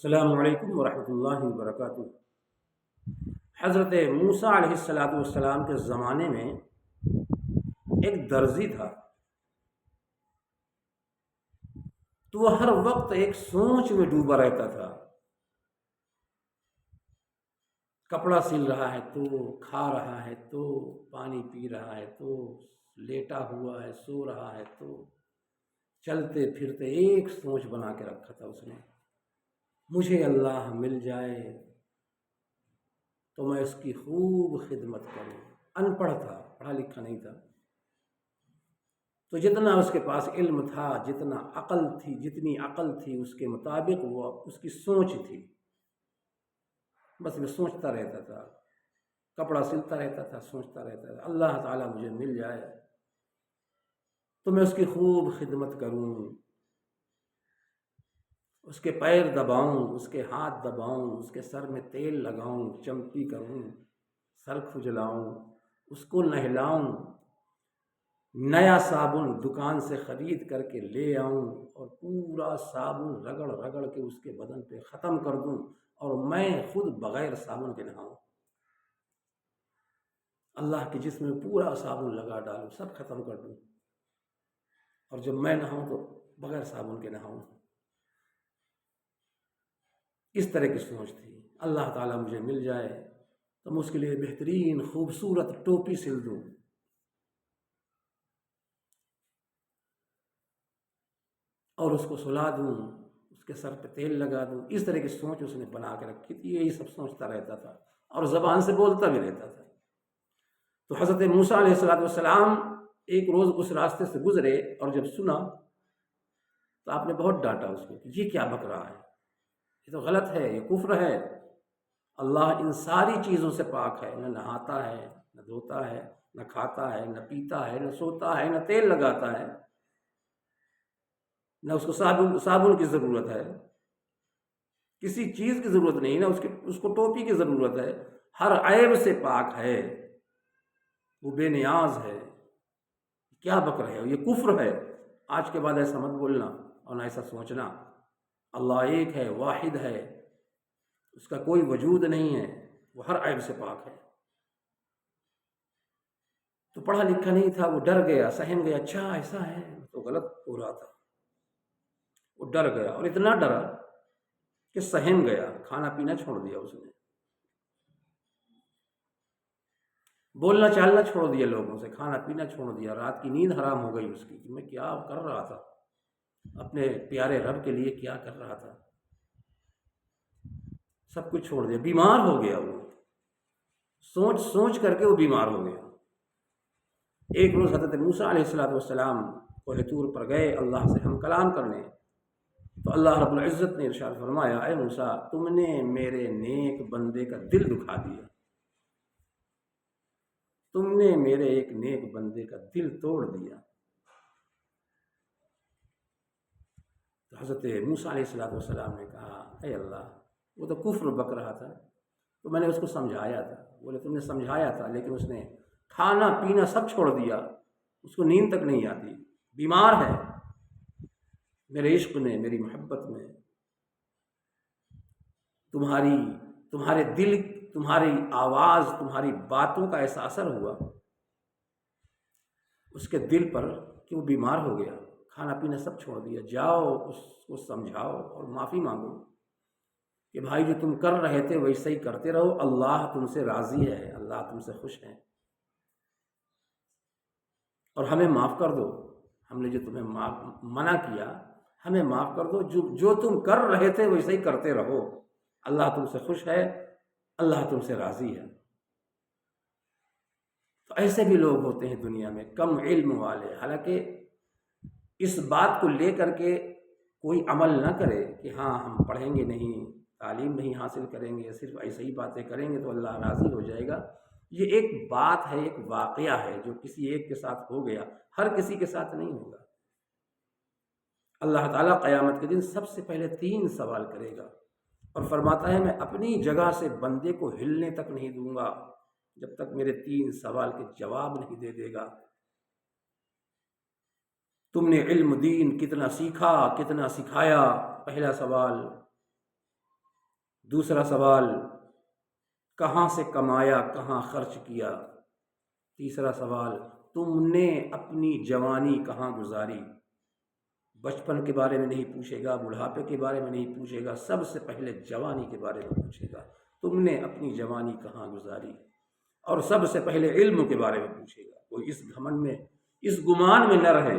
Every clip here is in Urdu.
السلام علیکم ورحمۃ اللہ وبرکاتہ۔ حضرت موسیٰ علیہ السلام کے زمانے میں ایک درزی تھا، تو وہ ہر وقت ایک سوچ میں ڈوبا رہتا تھا۔ کپڑا سل رہا ہے تو کھا رہا ہے تو پانی پی رہا ہے تو لیٹا ہوا ہے سو رہا ہے تو چلتے پھرتے ایک سوچ بنا کے رکھا تھا اس نے، مجھے اللہ مل جائے تو میں اس کی خوب خدمت کروں۔ ان پڑھ تھا، پڑھا لکھا نہیں تھا، تو جتنا اس کے پاس علم تھا، جتنا عقل تھی، جتنی عقل تھی اس کے مطابق وہ اس کی سوچ تھی، بس وہ سوچتا رہتا تھا، کپڑا سلتا رہتا تھا، سوچتا رہتا تھا اللہ تعالیٰ مجھے مل جائے تو میں اس کی خوب خدمت کروں، اس کے پیر دباؤں، اس کے ہاتھ دباؤں، اس کے سر میں تیل لگاؤں، چمپی کروں، سر کھجلاؤں، اس کو نہلاؤں، نیا صابن دکان سے خرید کر کے لے آؤں اور پورا صابن رگڑ رگڑ کے اس کے بدن پہ ختم کر دوں اور میں خود بغیر صابن کے نہاؤں۔ اللہ کے جسم میں پورا صابن لگا ڈالوں، سب ختم کر دوں، اور جب میں نہاؤں تو بغیر صابن کے نہاؤں۔ اس طرح کی سوچ تھی، اللہ تعالیٰ مجھے مل جائے تو میں اس کے لیے بہترین خوبصورت ٹوپی سل دوں، اور اس کو سلا دوں، اس کے سر پہ تیل لگا دوں۔ اس طرح کی سوچ اس نے بنا کے رکھی تھی، یہی سب سوچتا رہتا تھا اور زبان سے بولتا بھی رہتا تھا۔ تو حضرت موسیٰ علیہ السلام ایک روز اس راستے سے گزرے اور جب سنا تو آپ نے بہت ڈانٹا اس کو کہ یہ کیا بک رہا ہے، یہ تو غلط ہے، یہ کفر ہے۔ اللہ ان ساری چیزوں سے پاک ہے، نہ نہاتا ہے، نہ دھوتا ہے، نہ کھاتا ہے، نہ پیتا ہے، نہ سوتا ہے، نہ تیل لگاتا ہے، نہ اس کو صابن کی ضرورت ہے، کسی چیز کی ضرورت نہیں، نہ اس کو ٹوپی کی ضرورت ہے، ہر عیب سے پاک ہے، وہ بے نیاز ہے، کیا بک رہے ہو، یہ کفر ہے۔ آج کے بعد ایسا مت بولنا اور نہ ایسا سوچنا، اللہ ایک ہے، واحد ہے، اس کا کوئی وجود نہیں ہے، وہ ہر عیب سے پاک ہے۔ تو پڑھا لکھا نہیں تھا، وہ ڈر گیا، سہم گیا، اچھا ایسا ہے تو غلط ہو رہا تھا، وہ ڈر گیا اور اتنا ڈرا کہ سہم گیا، کھانا پینا چھوڑ دیا، اس نے بولنا چالنا چھوڑ دیا، لوگوں سے کھانا پینا چھوڑ دیا، رات کی نیند حرام ہو گئی اس کی کہ میں کیا کر رہا تھا، اپنے پیارے رب کے لیے کیا کر رہا تھا، سب کچھ چھوڑ دیا، بیمار ہو گیا، وہ سوچ سوچ کر کے وہ بیمار ہو گیا۔ ایک روز حضرت موسیٰ علیہ السلام کوہ طور پر گئے اللہ سے ہم کلام کرنے، تو اللہ رب العزت نے ارشاد فرمایا، اے موسیٰ تم نے میرے نیک بندے کا دل دکھا دیا، تم نے میرے ایک نیک بندے کا دل توڑ دیا۔ تو حضرت موسیٰ علیہ السلام نے کہا، اے اللہ وہ تو کفر بک رہا تھا، تو میں نے اس کو سمجھایا تھا۔ بولے تم نے سمجھایا تھا لیکن اس نے کھانا پینا سب چھوڑ دیا، اس کو نیند تک نہیں آتی، بیمار ہے، میرے عشق میں، میری محبت میں تمہارے دل، تمہاری آواز، تمہاری باتوں کا ایسا اثر ہوا اس کے دل پر کہ وہ بیمار ہو گیا، کھانا پینا سب چھوڑ دیا۔ جاؤ اس کو سمجھاؤ اور معافی مانگو کہ بھائی جو تم کر رہے تھے ویسے ہی کرتے رہو، اللہ تم سے راضی ہے، اللہ تم سے خوش ہے، اور ہمیں معاف کر دو، ہم نے جو تمہیں منع کیا ہمیں معاف کر دو، جو تم کر رہے تھے ویسے ہی کرتے رہو، اللہ تم سے خوش ہے، اللہ تم سے راضی ہے۔ تو ایسے بھی لوگ ہوتے ہیں دنیا میں، کم علم والے، حالانکہ اس بات کو لے کر کے کوئی عمل نہ کرے کہ ہاں ہم پڑھیں گے نہیں، تعلیم نہیں حاصل کریں گے، صرف ایسے ہی باتیں کریں گے تو اللہ راضی ہو جائے گا، یہ ایک بات ہے، ایک واقعہ ہے جو کسی ایک کے ساتھ ہو گیا، ہر کسی کے ساتھ نہیں ہوگا۔ اللہ تعالیٰ قیامت کے دن سب سے پہلے 3 سوال کرے گا اور فرماتا ہے میں اپنی جگہ سے بندے کو ہلنے تک نہیں دوں گا جب تک میرے 3 سوال کے جواب نہیں دے دے گا۔ تم نے علم دین کتنا سیکھا، کتنا سکھایا، پہلا سوال۔ دوسرا سوال کہاں سے کمایا، کہاں خرچ کیا؟ تیسرا سوال تم نے اپنی جوانی کہاں گزاری؟ بچپن کے بارے میں نہیں پوچھے گا، بڑھاپے کے بارے میں نہیں پوچھے گا، سب سے پہلے جوانی کے بارے میں پوچھے گا، تم نے اپنی جوانی کہاں گزاری؟ اور سب سے پہلے علم کے بارے میں پوچھے گا۔ کوئی اس گھمنڈ میں، اس گمان میں نہ رہے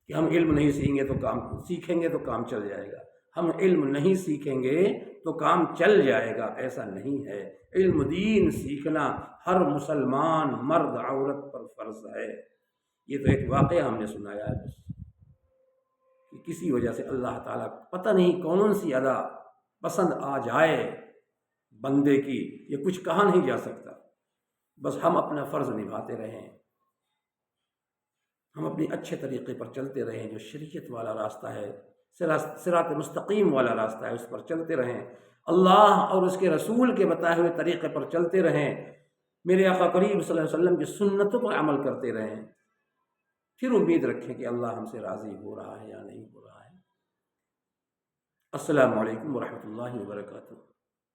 کہ ہم علم نہیں سیکھیں گے تو کام چل جائے گا، ہم علم نہیں سیکھیں گے تو کام چل جائے گا، ایسا نہیں ہے۔ علم دین سیکھنا ہر مسلمان مرد عورت پر فرض ہے۔ یہ تو ایک واقعہ ہم نے سنایا ہے بس، کہ کسی وجہ سے اللہ تعالیٰ پتہ نہیں کون سی ادا پسند آ جائے بندے کی، یہ کچھ کہا نہیں جا سکتا، بس ہم اپنا فرض نبھاتے رہیں، ہم اپنی اچھے طریقے پر چلتے رہیں، جو شریعت والا راستہ ہے، صراط مستقیم والا راستہ ہے، اس پر چلتے رہیں، اللہ اور اس کے رسول کے بتائے ہوئے طریقے پر چلتے رہیں، میرے آقا کریم صلی اللہ علیہ وسلم کی سنتوں پر عمل کرتے رہیں، پھر امید رکھیں کہ اللہ ہم سے راضی ہو رہا ہے یا نہیں ہو رہا ہے۔ السلام علیکم ورحمۃ اللہ وبرکاتہ۔